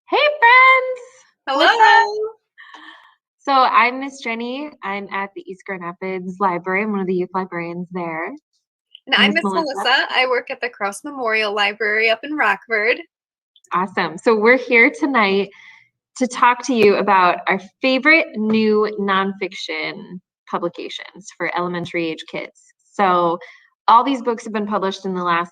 Hey friends! What's up? Hello. So I'm Miss Jenny. I'm at the East Grand Rapids Library. I'm one of the youth librarians there. And I'm Miss Miss Melissa. Melissa. I work at the Cross Memorial Library up in Rockford. Awesome. So we're here tonight to talk to you about our favorite new nonfiction publications for elementary age kids. So all these books have been published in the last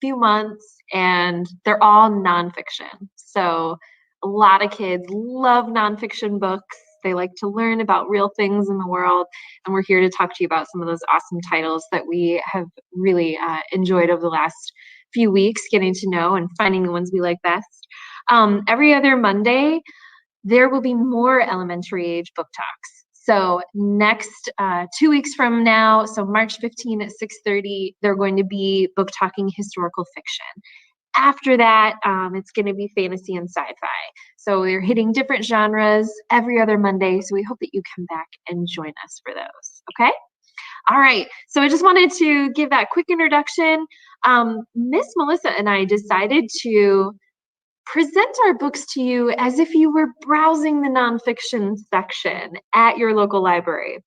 few months and they're all nonfiction. So a lot of kids love nonfiction books. They like to learn about real things in the world. And we're here to talk to you about some of those awesome titles that we have really enjoyed over the last few weeks, getting to know and finding the ones we like best. Every other Monday, there will be more elementary age book talks. So next 2 weeks from now, so March 15 at 6:30, they're going to be book talking historical fiction. After that, it's going to be fantasy and sci-fi. So we're hitting different genres every other Monday. So we hope that you come back and join us for those. Okay? All right. So I just wanted to give that quick introduction. Miss Melissa and I decided to present our books to you as if you were browsing the nonfiction section at your local library.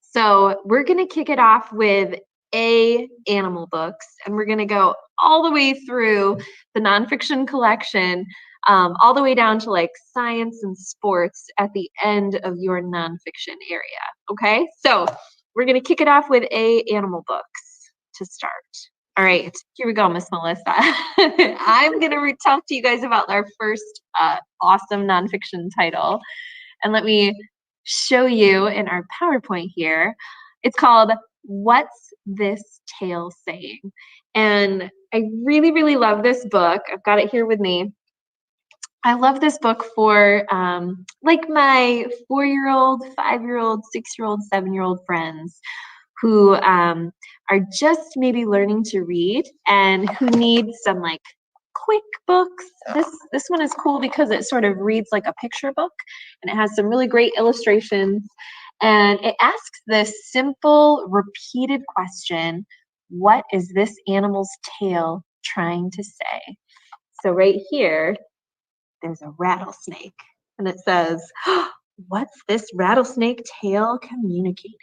So we're going to kick it off with animal books, and we're going to go all the way through the nonfiction collection, all the way down to science and sports at the end of your nonfiction area. Okay, so we're going to kick it off with animal books to start. All right, here we go, Miss Melissa. I'm going to talk to you guys about our first awesome nonfiction title. And let me show you in our PowerPoint here. It's called What's This Tale Saying? And I really, really love this book. I've got it here with me. I love this book for my 4-year-old, 5-year-old, 6-year-old, 7-year-old friends who are just maybe learning to read and who need some quick books. This one is cool because it sort of reads like a picture book and it has some really great illustrations, and it asks this simple repeated question: what is this animal's tail trying to say? So right here there's a rattlesnake and it says, what's this rattlesnake tail communicating?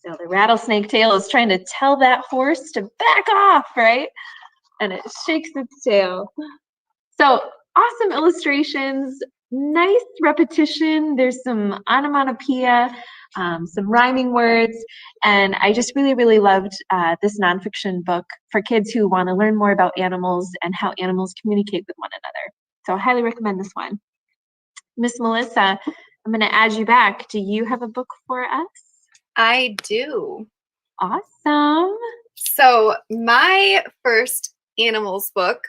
So the rattlesnake tail is trying to tell that horse to back off, right? And it shakes its tail. So awesome illustrations, nice repetition. There's some onomatopoeia, some rhyming words, and I just really, really loved this nonfiction book for kids who want to learn more about animals and how animals communicate with one another. So I highly recommend this one. Miss Melissa, I'm going to add you back. Do you have a book for us? I do. Awesome. So my first animals book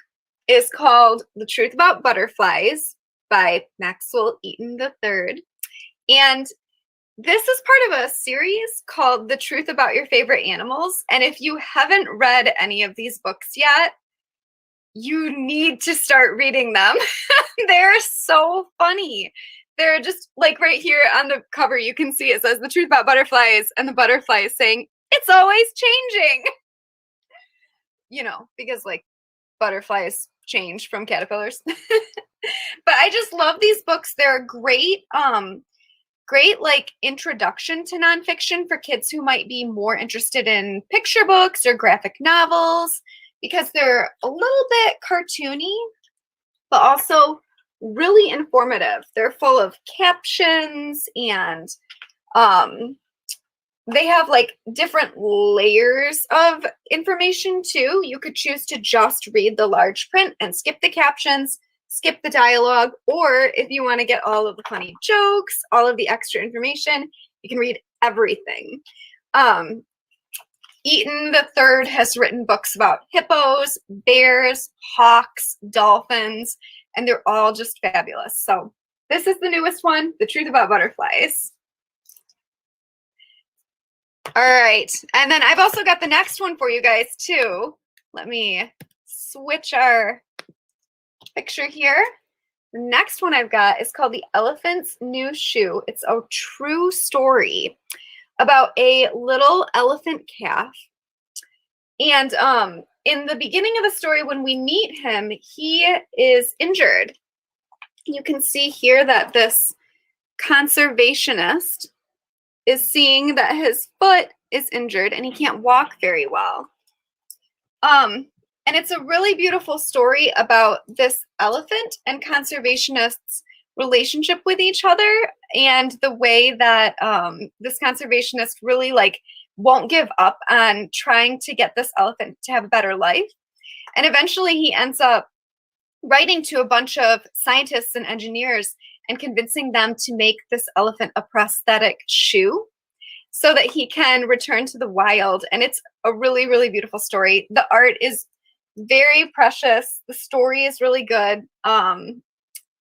is called The Truth About Butterflies by Maxwell Eaton III. And this is part of a series called The Truth About Your Favorite Animals. And if you haven't read any of these books yet, you need to start reading them. They're so funny. They're just right here on the cover, you can see it says The Truth About Butterflies, and the butterfly is saying, it's always changing. Because butterflies change from caterpillars. But I just love these books. They're a great introduction to nonfiction for kids who might be more interested in picture books or graphic novels, because they're a little bit cartoony, but also really informative. They're full of captions, and they have different layers of information too. You could choose to just read the large print and skip the captions, skip the dialogue, or if you want to get all of the funny jokes, all of the extra information, you can read everything. Eaton III has written books about hippos, bears, hawks, dolphins, and they're all just fabulous. So this is the newest one, The Truth About Butterflies. All right, and then I've also got the next one for you guys too. Let me switch our picture here. The next one I've got is called The Elephant's New Shoe. It's a true story about a little elephant calf. And in the beginning of the story, when we meet him, he is injured you can see here that this conservationist is seeing that his foot is injured and he can't walk very well. And it's a really beautiful story about this elephant and conservationists' relationship with each other, and the way that this conservationist really like won't give up on trying to get this elephant to have a better life. And eventually he ends up writing to a bunch of scientists and engineers and convincing them to make this elephant a prosthetic shoe so that he can return to the wild. And it's a really, really beautiful story. The art is very precious. The story is really good.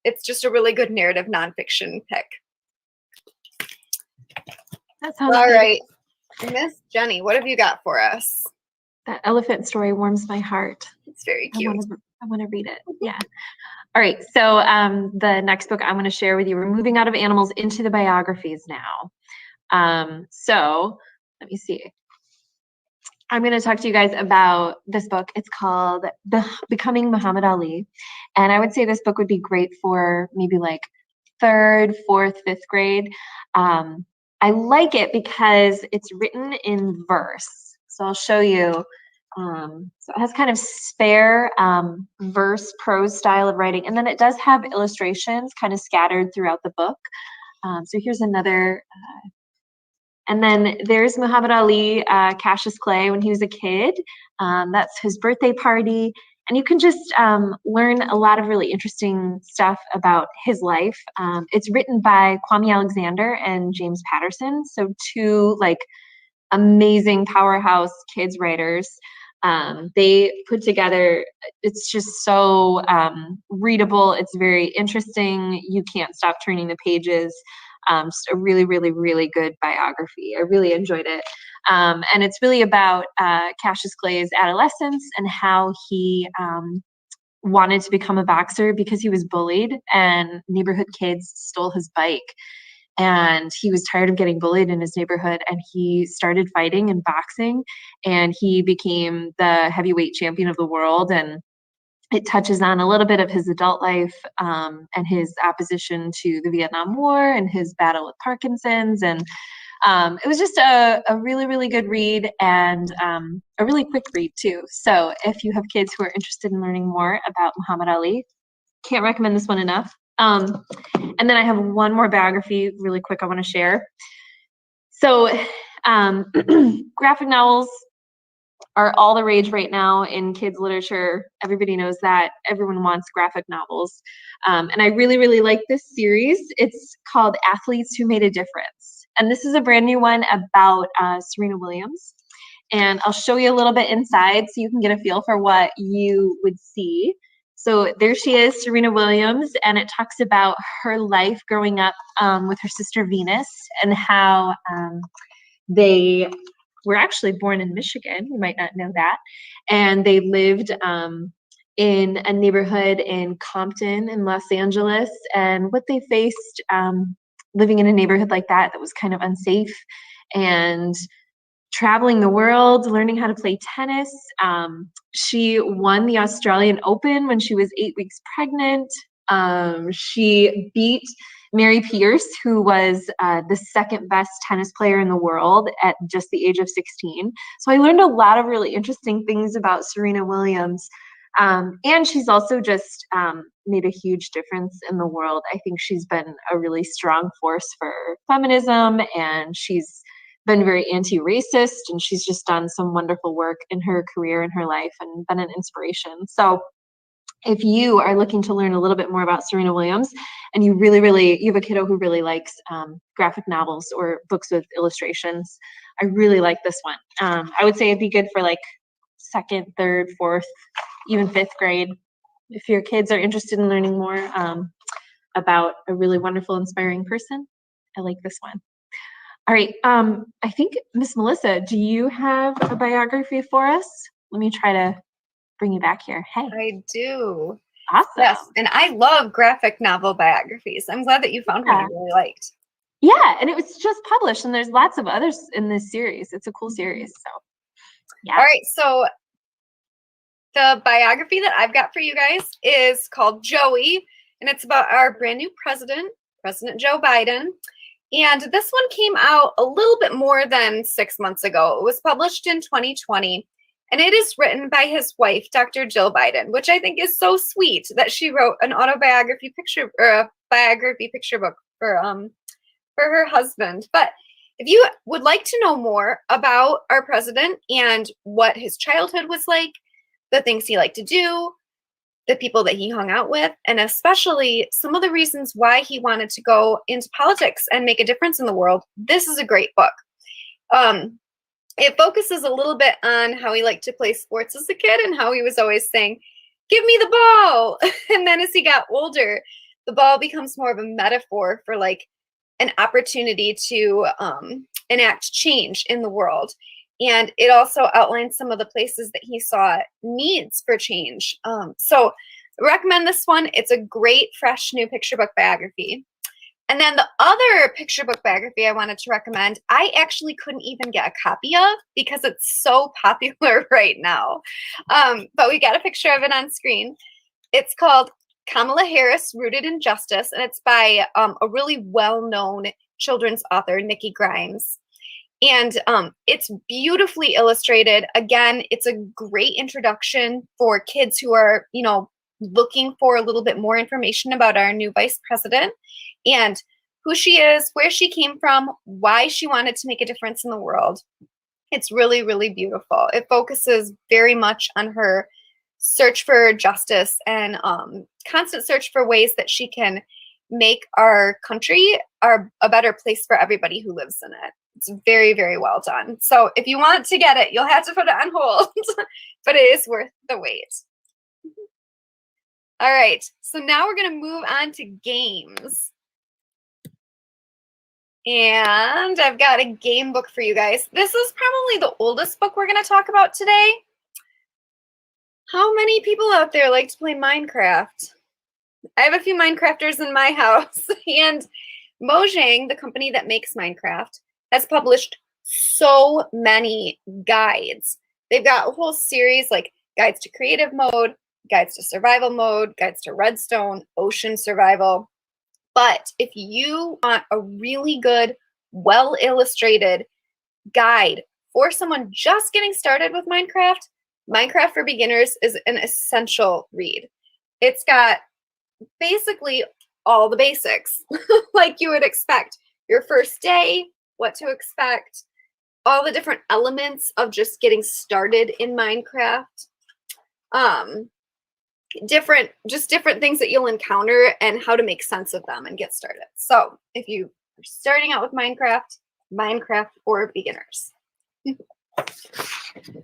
It's just a really good narrative nonfiction pick. That sounds all good. right. Miss Jenny, what have you got for us? That elephant story warms my heart. It's very cute. I want to read it. Yeah. All right. So the next book I'm going to share with you, we're moving out of animals into the biographies now. So let me see. I'm going to talk to you guys about this book. It's called Becoming Muhammad Ali. And I would say this book would be great for maybe like 3rd, 4th, 5th grade. I like it because it's written in verse. So I'll show you. So it has kind of spare verse prose style of writing. And then it does have illustrations kind of scattered throughout the book. So here's another. And then there's Muhammad Ali, Cassius Clay, when he was a kid. That's his birthday party. And you can just learn a lot of really interesting stuff about his life. It's written by Kwame Alexander and James Patterson. So 2 like amazing powerhouse kids writers. They put together, it's just so readable. It's very interesting. You can't stop turning the pages. Just a really, really, really good biography. I really enjoyed it. And it's really about Cassius Clay's adolescence and how he wanted to become a boxer because he was bullied and neighborhood kids stole his bike. And he was tired of getting bullied in his neighborhood, and he started fighting and boxing, and he became the heavyweight champion of the world. And it touches on a little bit of his adult life and his opposition to the Vietnam War and his battle with Parkinson's. And it was just a really, really good read, and a really quick read too. So if you have kids who are interested in learning more about Muhammad Ali, can't recommend this one enough. And then I have one more biography really quick I want to share. So graphic novels are all the rage right now in kids literature. Everybody knows that. Everyone wants graphic novels. And I really, really like this series. It's called Athletes Who Made a Difference. And this is a brand new one about Serena Williams. And I'll show you a little bit inside so you can get a feel for what you would see. So there she is, Serena Williams, and it talks about her life growing up with her sister Venus and how they were actually born in Michigan. You might not know that. And they lived in a neighborhood in Compton in Los Angeles, and what they faced living in a neighborhood like that was kind of unsafe, and traveling the world, learning how to play tennis. She won the Australian Open when she was 8 weeks pregnant. She beat Mary Pierce, who was the 2nd best tennis player in the world at just the age of 16. So I learned a lot of really interesting things about Serena Williams. And she's also just made a huge difference in the world. I think she's been a really strong force for feminism, and she's been very anti-racist, and she's just done some wonderful work in her career and her life and been an inspiration. So if you are looking to learn a little bit more about Serena Williams and you have a kiddo who really likes graphic novels or books with illustrations, I really like this one. I would say it'd be good for like 2nd, 3rd, 4th, even 5th grade. If your kids are interested in learning more about a really wonderful, inspiring person, I like this one. All right, I think, Miss Melissa, do you have a biography for us? Let me try to bring you back here. Hey. I do. Awesome. Yes, and I love graphic novel biographies. I'm glad that you found one you really liked. Yeah, and it was just published, and there's lots of others in this series. It's a cool series, so yeah. All right, so the biography that I've got for you guys is called Joey, and it's about our brand new president, President Joe Biden. And this one came out a little bit more than 6 months ago. It was published in 2020, and it is written by his wife, Dr. Jill Biden, which I think is so sweet that she wrote an autobiography picture or a biography picture book for her husband. But if you would like to know more about our president and what his childhood was like, the things he liked to do, the people that he hung out with, and especially some of the reasons why he wanted to go into politics and make a difference in the world, this is a great book. It focuses a little bit on how he liked to play sports as a kid and how he was always saying, "Give me the ball." And then as he got older, the ball becomes more of a metaphor for like an opportunity to enact change in the world. And it also outlines some of the places that he saw needs for change. So I recommend this one. It's a great, fresh, new picture book biography. And then the other picture book biography I wanted to recommend, I actually couldn't even get a copy of because it's so popular right now. But we got a picture of it on screen. It's called Kamala Harris, Rooted in Justice, and it's by a really well-known children's author, Nikki Grimes. And it's beautifully illustrated. Again, it's a great introduction for kids who are, looking for a little bit more information about our new vice president and who she is, where she came from, why she wanted to make a difference in the world. It's really, really beautiful. It focuses very much on her search for justice and constant search for ways that she can make our country a better place for everybody who lives in it. It's very, very well done. So if you want to get it, you'll have to put it on hold, but it is worth the wait. All right, so now we're going to move on to games. And I've got a game book for you guys. This is probably the oldest book we're going to talk about today. How many people out there like to play Minecraft? I have a few Minecrafters in my house, and Mojang, the company that makes Minecraft, has published so many guides. They've got a whole series like guides to creative mode, guides to survival mode, guides to redstone, ocean survival. But if you want a really good, well-illustrated guide for someone just getting started with Minecraft, Minecraft for Beginners is an essential read. It's got basically all the basics, like you would expect. Your first day, what to expect, all the different elements of just getting started in Minecraft, different things that you'll encounter and how to make sense of them and get started. So if you are starting out with Minecraft for Beginners.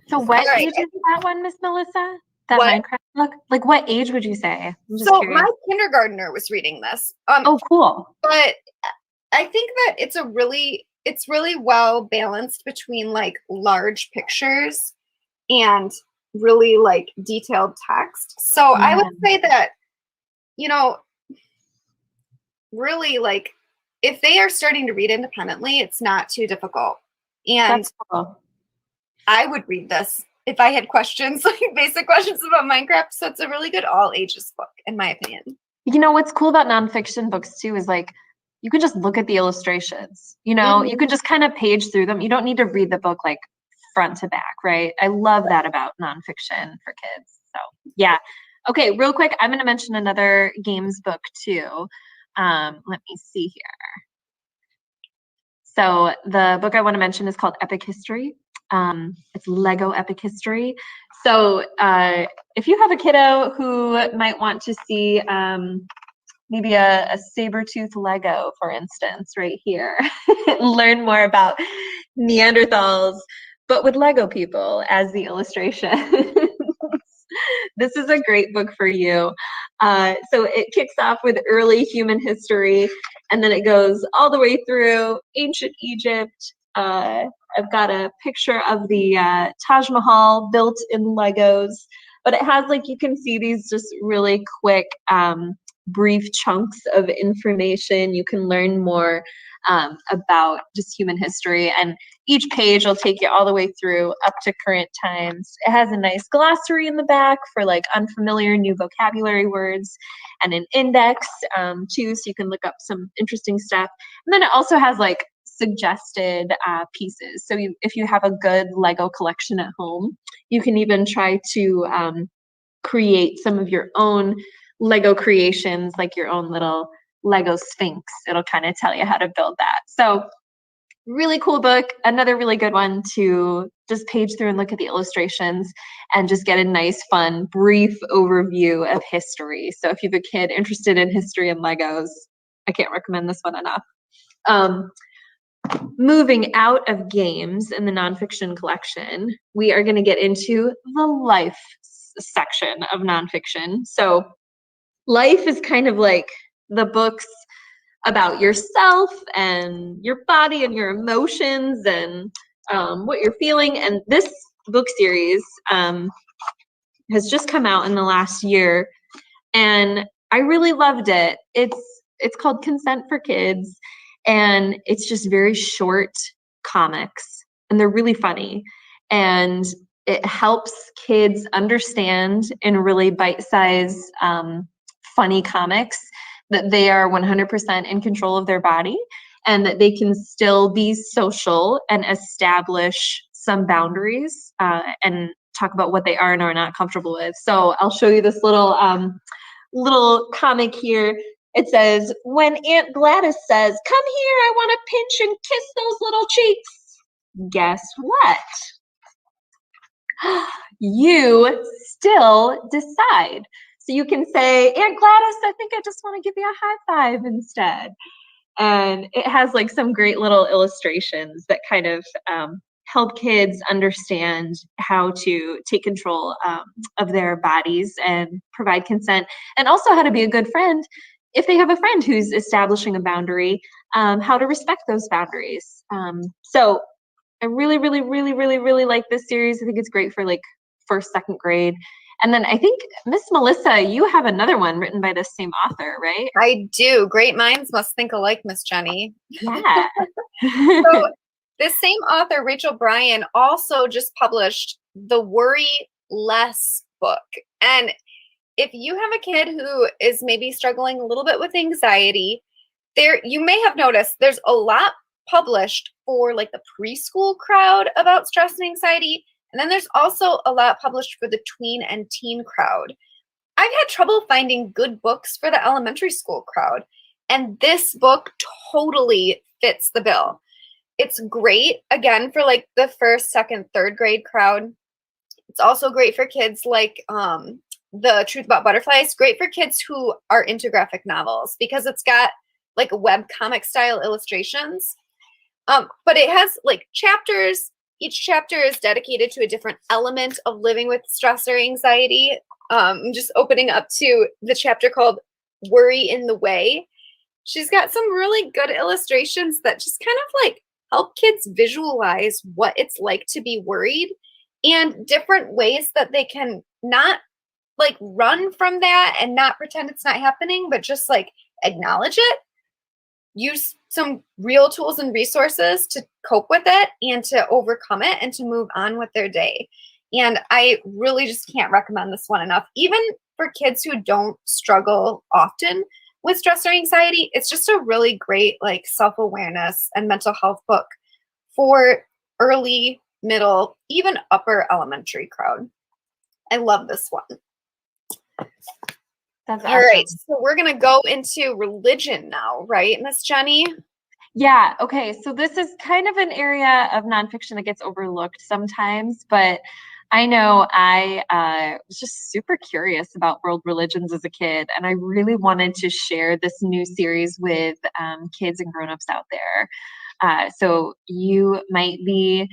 So what age is that one, Miss Melissa? That Minecraft book? Like what age would you say? So curious. My kindergartner was reading this. Oh, cool. But I think that it's really well balanced between like large pictures and really like detailed text. So I would say that, really like if they are starting to read independently, it's not too difficult. And cool. I would read this if I had questions, like basic questions about Minecraft. So it's a really good all ages book, in my opinion. What's cool about nonfiction books too is like you can just look at the illustrations. You can just kind of page through them. You don't need to read the book like front to back, right? I love that about nonfiction for kids. So yeah. Okay, real quick, I'm going to mention another games book too. Let me see here. So the book I want to mention is called Epic History. It's Lego Epic History. So if you have a kiddo who might want to see maybe a saber-tooth Lego, for instance, right here, learn more about Neanderthals, but with Lego people as the illustration. This is a great book for you. So it kicks off with early human history, and then it goes all the way through ancient Egypt. I've got a picture of the Taj Mahal built in Legos, but it has you can see these just really quick, brief chunks of information. You can learn more about just human history, and each page will take you all the way through up to current times. It has a nice glossary in the back for like unfamiliar new vocabulary words, and an index too, so you can look up some interesting stuff. And then it also has like suggested pieces. So if you have a good Lego collection at home, you can even try to create some of your own Lego creations, like your own little Lego Sphinx. It'll kind of tell you how to build that. So really cool book. Another really good one to just page through and look at the illustrations and just get a nice, fun, brief overview of history. So if you have a kid interested in history and Legos, I can't recommend this one enough. Moving out of games in the nonfiction collection, we are going to get into the life section of nonfiction. So life is kind of like the books about yourself and your body and your emotions and what you're feeling. And this book series has just come out in the last year, and I really loved it. It's called Consent for Kids, and it's just very short comics, and they're really funny. And it helps kids understand in really bite-sized, funny comics that they are 100% in control of their body, and that they can still be social and establish some boundaries and talk about what they are and are not comfortable with. So I'll show you this little comic here. It says, when Aunt Gladys says, "Come here, I want to pinch and kiss those little cheeks," guess what? You still decide. So you can say, "Aunt Gladys, I think I just want to give you a high five instead." And it has like some great little illustrations that kind of help kids understand how to take control of their bodies and provide consent, and also how to be a good friend if they have a friend who's establishing a boundary, how to respect those boundaries. So I really, really, really, really, really like this series. I think it's great for like first, second grade. And then I think, Miss Melissa, you have another one written by the same author, right? I do. Great minds must think alike, Miss Jenny. Yeah. So this same author, Rachel Bryan, also just published the Worry Less book. And if you have a kid who is maybe struggling a little bit with anxiety, you may have noticed there's a lot published for like the preschool crowd about stress and anxiety. And then there's also a lot published for the tween and teen crowd. I've had trouble finding good books for the elementary school crowd, and this book totally fits the bill. It's great, again, for like the first, second, third grade crowd. It's also great for kids like The Truth About Butterflies, great for kids who are into graphic novels because it's got like web comic style illustrations. But it has like chapters. Each chapter is dedicated to a different element of living with stress or anxiety. I'm just opening up to the chapter called Worry in the Way. She's got some really good illustrations that just kind of like help kids visualize what it's like to be worried and different ways that they can not like run from that and not pretend it's not happening, but just like acknowledge it, use some real tools and resources to cope with it and to overcome it and to move on with their day. And I really just can't recommend this one enough. Even for kids who don't struggle often with stress or anxiety, it's just a really great like self-awareness and mental health book for early, middle, even upper elementary crowd. I love this one. That's All right, so we're going to go into religion now, right, Miss Jenny? Yeah, okay. So this is kind of an area of nonfiction that gets overlooked sometimes, but I know I was just super curious about world religions as a kid, and I really wanted to share this new series with kids and grown-ups out there. So you might be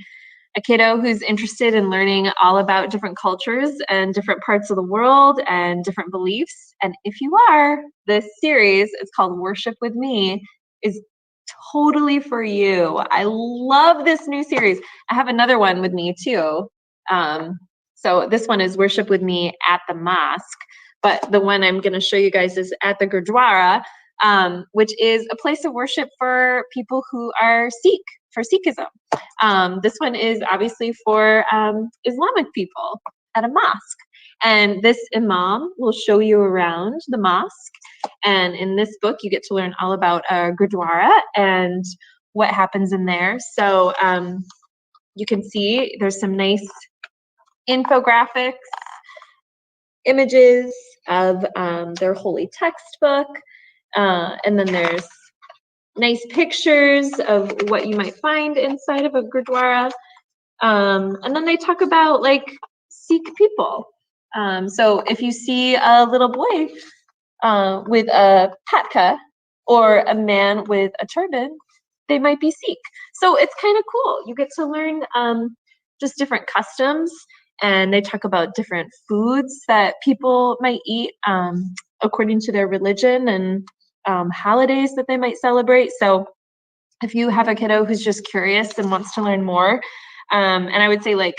a kiddo who's interested in learning all about different cultures and different parts of the world and different beliefs. And if you are, this series, it's called Worship with Me, is totally for you. I love this new series. I have another one with me too. So this one is Worship with Me at the Mosque, but the one I'm going to show you guys is at the Gurdwara. which is a place of worship for people who are Sikh, for Sikhism. This one is obviously for Islamic people at a mosque. And this imam will show you around the mosque. And in this book, you get to learn all about Gurdwara and what happens in there. So you can see there's some nice infographics, images of their holy textbook. And then there's nice pictures of what you might find inside of a Gurdwara. And then they talk about like Sikh people. So if you see a little boy with a patka or a man with a turban, they might be Sikh. So it's kind of cool. You get to learn just different customs, and they talk about different foods that people might eat according to their religion and holidays that they might celebrate. So if you have a kiddo who's just curious and wants to learn more, and I would say like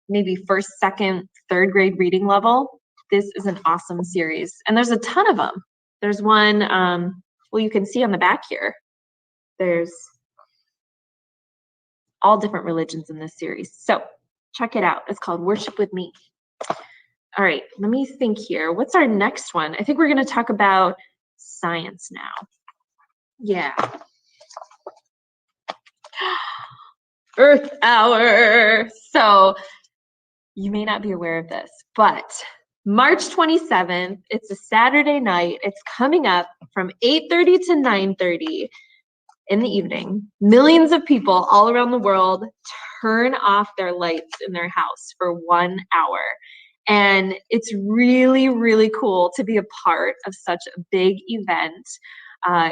maybe first, second, third grade reading level, this is an awesome series. And there's a ton of them. There's one, well, you can see on the back here, there's all different religions in this series. So check it out. It's called Worship with Me. All right, let me think here. What's our next one? I think we're going to talk about science now. Yeah. Earth Hour. So you may not be aware of this, but March 27th, it's a Saturday night. It's coming up from 8:30 to 9:30 in the evening. Millions of people all around the world turn off their lights in their house for 1 hour. And it's really, really cool to be a part of such a big event.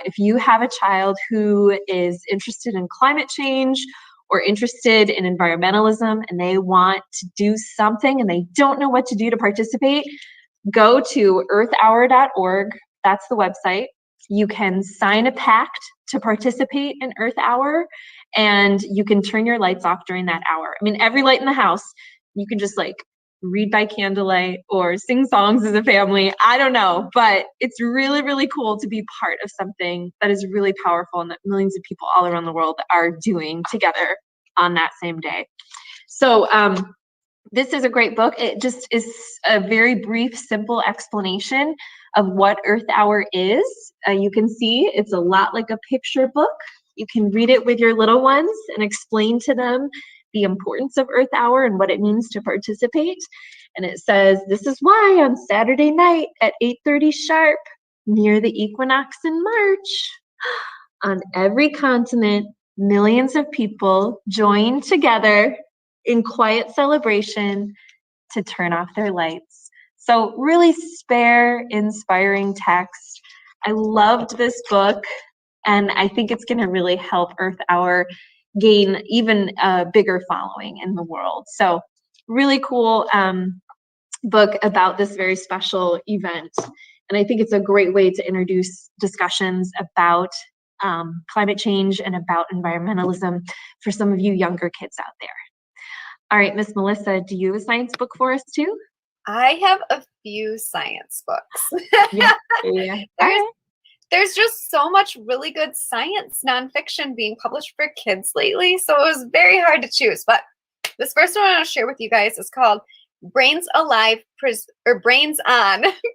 If you have a child who is interested in climate change or interested in environmentalism and they want to do something and they don't know what to do to participate, go to earthhour.org. That's the website. You can sign a pact to participate in Earth Hour, and you can turn your lights off during that hour. I mean, every light in the house, you can just like read by candlelight or sing songs as a family. I don't know, but it's really, really cool to be part of something that is really powerful and that millions of people all around the world are doing together on that same day. So this is a great book. It just is a very brief, simple explanation of what Earth Hour is. You can see it's a lot like a picture book. You can read it with your little ones and explain to them the importance of Earth Hour and what it means to participate. And it says, this is why on Saturday night at 8:30 sharp, near the equinox in March, on every continent, millions of people join together in quiet celebration to turn off their lights. So really spare, inspiring text. I loved this book, and I think it's going to really help Earth Hour gain even a bigger following in the world. So really cool book about this very special event. And I think it's a great way to introduce discussions about climate change and about environmentalism for some of you younger kids out there. All right, Miss Melissa, do you have a science book for us too? I have a few science books. Yeah. There's just so much really good science nonfiction being published for kids lately, so it was very hard to choose. But this first one I want to share with you guys is called Brains On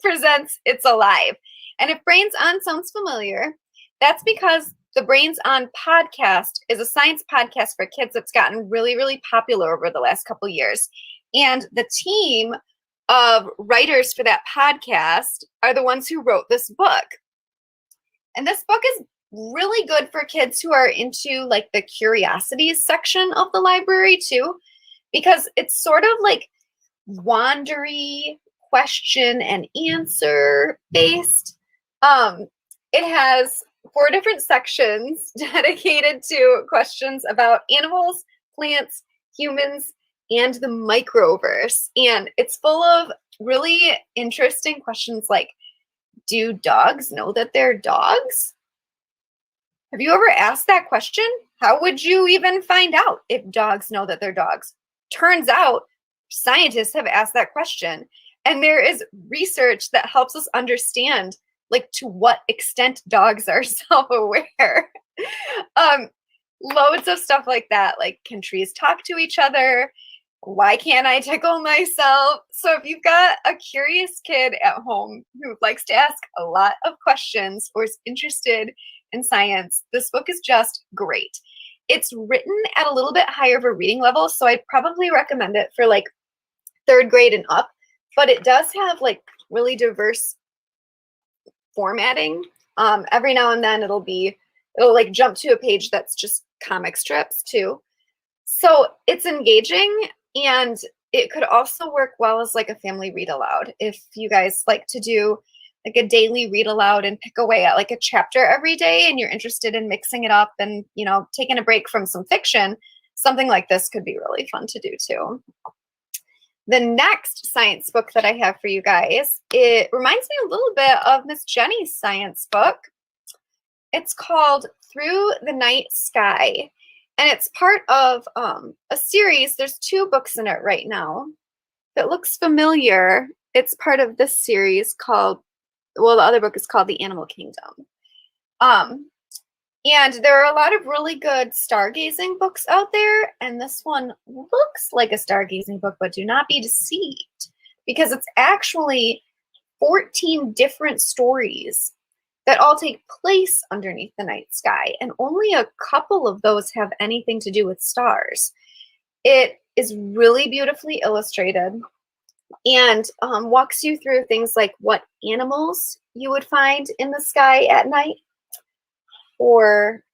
presents It's Alive. And if Brains On sounds familiar, that's because the Brains On podcast is a science podcast for kids that's gotten really, really popular over the last couple years. And the team of writers for that podcast are the ones who wrote this book. And this book is really good for kids who are into like the curiosities section of the library too, because it's sort of like wandery question and answer based. It has 4 different sections dedicated to questions about animals, plants, humans, and the microverse. And it's full of really interesting questions like, do dogs know that they're dogs? Have you ever asked that question? How would you even find out if dogs know that they're dogs? Turns out scientists have asked that question, and there is research that helps us understand like to what extent dogs are self-aware. Loads of stuff like that. Like, can trees talk to each other? Why can't I tickle myself? So if you've got a curious kid at home who likes to ask a lot of questions or is interested in science, this book is just great. It's written at a little bit higher of a reading level, so I'd probably recommend it for like 3rd grade and up, but it does have like really diverse formatting. Every now and then it'll like jump to a page that's just comic strips too. So it's engaging, and it could also work well as like a family read aloud. If you guys like to do like a daily read aloud and pick away at like a chapter every day, and you're interested in mixing it up and, you know, taking a break from some fiction, something like this could be really fun to do too. The next science book that I have for you guys, it reminds me a little bit of Miss Jenny's science book. It's called Through the Night Sky, and it's part of a series. There's 2 books in it right now. If it looks familiar, it's part of this series called, well, the other book is called The Animal Kingdom. And there are a lot of really good stargazing books out there, and this one looks like a stargazing book, but do not be deceived, because it's actually 14 different stories that all take place underneath the night sky, and only a couple of those have anything to do with stars. It is really beautifully illustrated and walks you through things like what animals you would find in the sky at night, or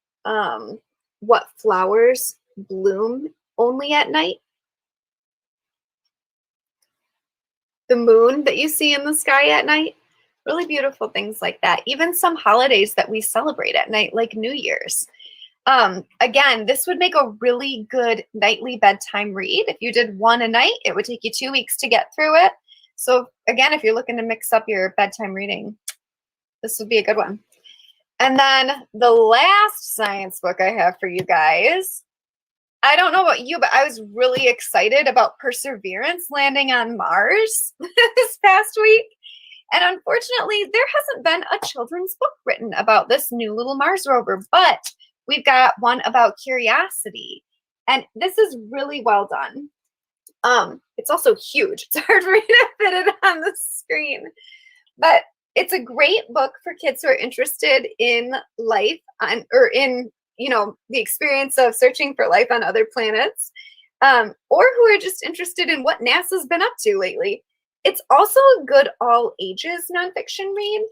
what flowers bloom only at night, the moon that you see in the sky at night, really beautiful things like that. Even some holidays that we celebrate at night, like New Year's. Again, this would make a really good nightly bedtime read. If you did one a night, it would take you 2 weeks to get through it. So again, if you're looking to mix up your bedtime reading, this would be a good one. And then the last science book I have for you guys, I don't know about you, but I was really excited about Perseverance landing on Mars this past week. And unfortunately, there hasn't been a children's book written about this new little Mars rover, but we've got one about Curiosity. And this is really well done. It's also huge. It's hard for me to fit it on the screen. But it's a great book for kids who are interested in life or in, you know, the experience of searching for life on other planets, or who are just interested in what NASA's been up to lately. It's also a good all ages nonfiction read.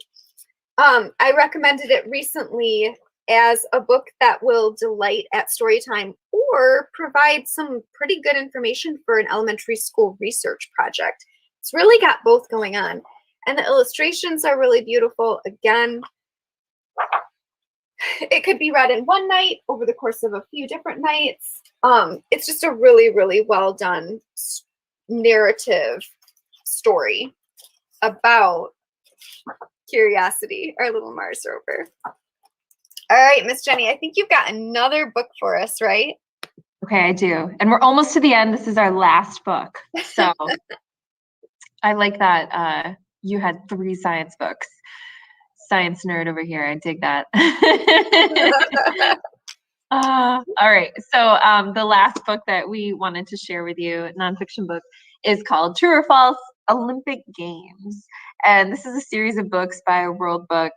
I recommended it recently as a book that will delight at story time or provide some pretty good information for an elementary school research project. It's really got both going on. And the illustrations are really beautiful. Again, it could be read in one night over the course of a few different nights. It's just a really, really well done narrative story about Curiosity, our little Mars rover. All right, Miss Jenny, I think you've got another book for us, right? Okay, I do. And we're almost to the end. This is our last book. So I like that you had 3 science books. Science nerd over here. I dig that. All right. So the last book that we wanted to share with you, nonfiction book, is called True or False Olympic Games. And this is a series of books by World Book.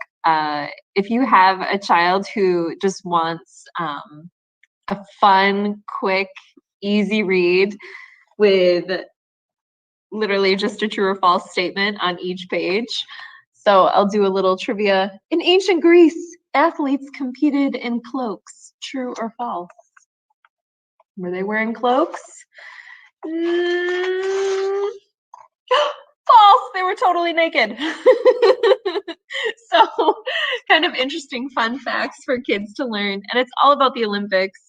If you have a child who just wants a fun, quick, easy read with literally just a true or false statement on each page. So I'll do a little trivia. In ancient Greece, athletes competed in cloaks. True or false? Were they wearing cloaks? False. They were totally naked. So kind of interesting fun facts for kids to learn. And it's all about the Olympics,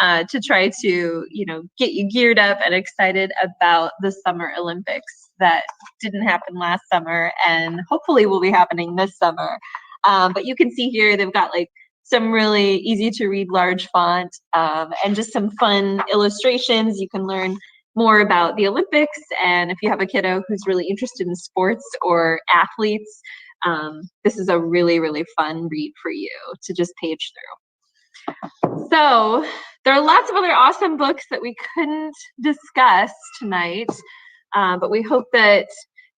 to try to, you know, get you geared up and excited about the Summer Olympics that didn't happen last summer and hopefully will be happening this summer. But you can see here they've got like some really easy to read large font, and just some fun illustrations. You can learn more about the Olympics. And if you have a kiddo who's really interested in sports or athletes, this is a really, really fun read for you to just page through. So there are lots of other awesome books that we couldn't discuss tonight, but we hope that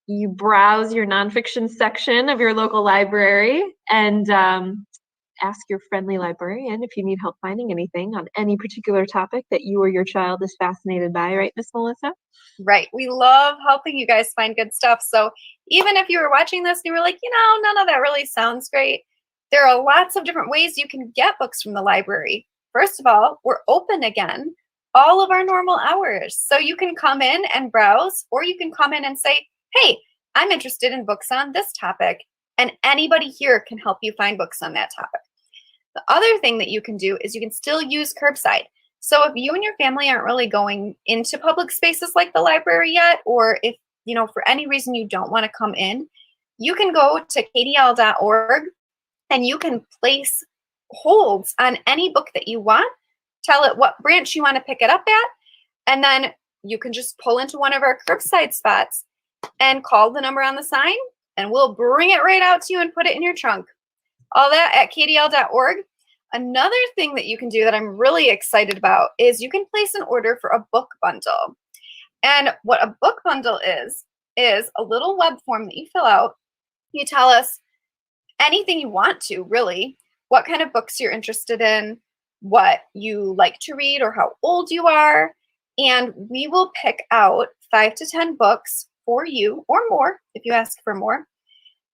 you browse your nonfiction section of your local library and ask your friendly librarian if you need help finding anything on any particular topic that you or your child is fascinated by, right, Miss Melissa? Right. We love helping you guys find good stuff. So even if you were watching this and you were like, none of that really sounds great, there are lots of different ways you can get books from the library. First of all, we're open again, all of our normal hours. So you can come in and browse, or you can come in and say, hey, I'm interested in books on this topic. And anybody here can help you find books on that topic. The other thing that you can do is you can still use curbside. So if you and your family aren't really going into public spaces like the library yet, or if, for any reason you don't want to come in, you can go to kdl.org and you can place holds on any book that you want, tell it what branch you want to pick it up at, and then you can just pull into one of our curbside spots and call the number on the sign, and we'll bring it right out to you and put it in your trunk. All that at kdl.org. Another thing that you can do that I'm really excited about is you can place an order for a book bundle. And what a book bundle is a little web form that you fill out. You tell us anything you want to, really, what kind of books you're interested in, what you like to read or how old you are, and we will pick out 5 to 10 books for you, or more if you ask for more,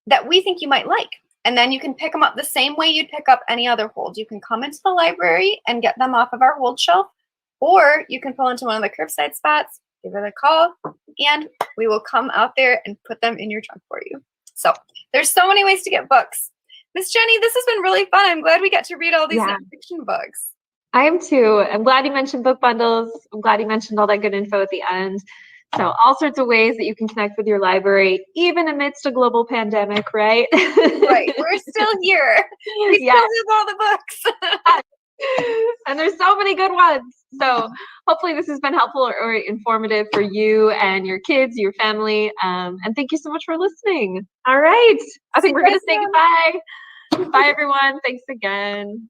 that we think you might like. And then you can pick them up the same way you'd pick up any other hold. You can come into the library and get them off of our hold shelf, or you can pull into one of the curbside spots, give it a call, and we will come out there and put them in your trunk for you. So there's so many ways to get books. Miss Jenny, this has been really fun. I'm glad we got to read all these nonfiction books. I am too. I'm glad you mentioned book bundles. I'm glad you mentioned all that good info at the end. So all sorts of ways that you can connect with your library, even amidst a global pandemic, right? Right. We're still here. We still have all the books. And there's so many good ones. So hopefully this has been helpful or informative for you and your kids, your family. And thank you so much for listening. All right. I think we're going to say goodbye. Bye, everyone. Thanks again.